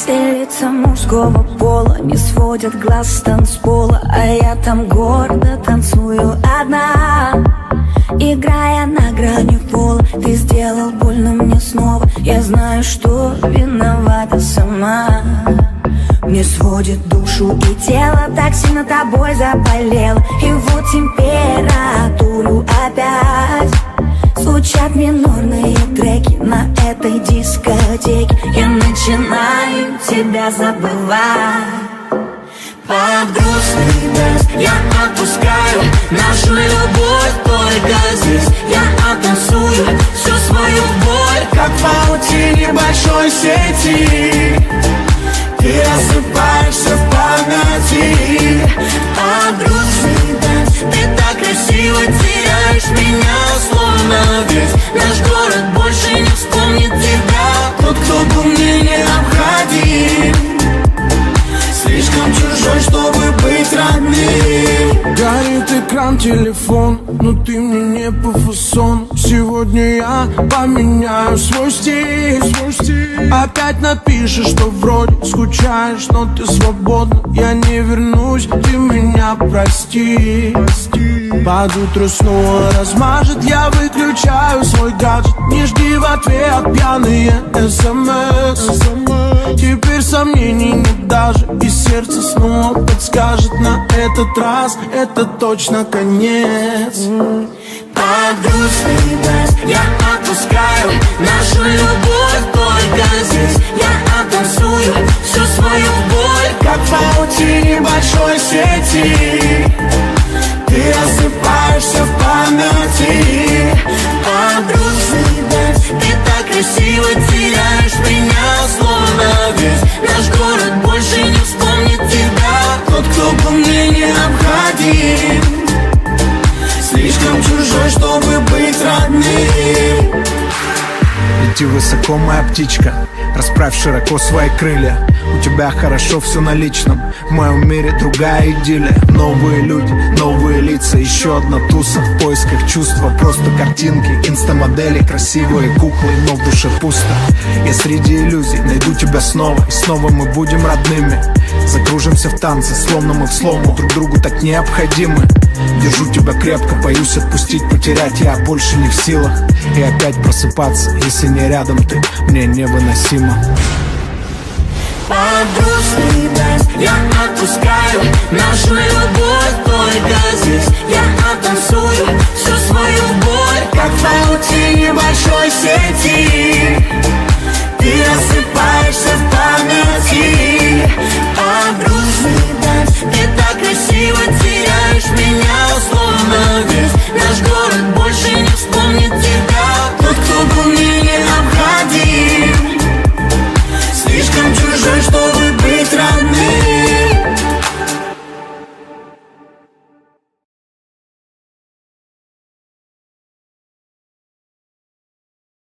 Все лица мужского пола не сводят глаз с танцпола, а я там гордо танцую одна, играя на грани пола. Ты сделал больно мне снова, я знаю, что виновата сама. Мне сводит душу и тело, так сильно тобой заболела. И вот температуру опять звучат минорные треки на этой дискотеке. Я начинаю тебя забывать. Под грустный дэнс я отпускаю нашу любовь только здесь. Я оттанцую всю свою боль, как в паутине большой сети. Ты рассыпаешься в памяти. Под грустный дэнс ты так красиво теряешь меня, словно весь наш город больше не вспомнит тебя. Тот, кто был мне необходим, слишком чужой, чтобы быть родным. Горит экран, телефон, но ты мне не по фасону. Сегодня я поменяю свой стиль. Опять напишешь, что вроде скучаешь, но ты свободна. Я не вернусь, ты меня прости. Под утро снова размажет, я выключаю свой гаджет. Не жди в ответ пьяные СМС. Теперь сомнений нет даже, и сердце снова подскажет: на этот раз это точно конец. Под грустный дэнс я отпускаю нашу любовь только здесь. Я оттанцую всю свою боль, как в паутине большой сети. Ты рассыпаешься в памяти. Под грустный дэнс ты так красиво теряешь меня, словно весь наш город больше не вспомнит тебя. Тот, кто был мне необходим, слишком чужой, чтобы быть родным. Лети высоко, моя птичка, расправь широко свои крылья. У тебя хорошо все на личном, в моем мире другая идиллия. Новые люди, новые лица, еще одна туса в поисках чувства. Просто картинки, инстамодели, красивые куклы, но в душе пусто. Я среди иллюзий найду тебя снова, и снова мы будем родными. Закружимся в танце, словно мы в слому, друг другу так необходимы. Держу тебя крепко, боюсь отпустить, потерять я больше не в силах. И опять просыпаться, если не рядом ты, мне невыносимо. Под грустный дэнс я отпускаю нашу любовь только здесь. Я оттанцую всю свою боль, как в паутине большой сети.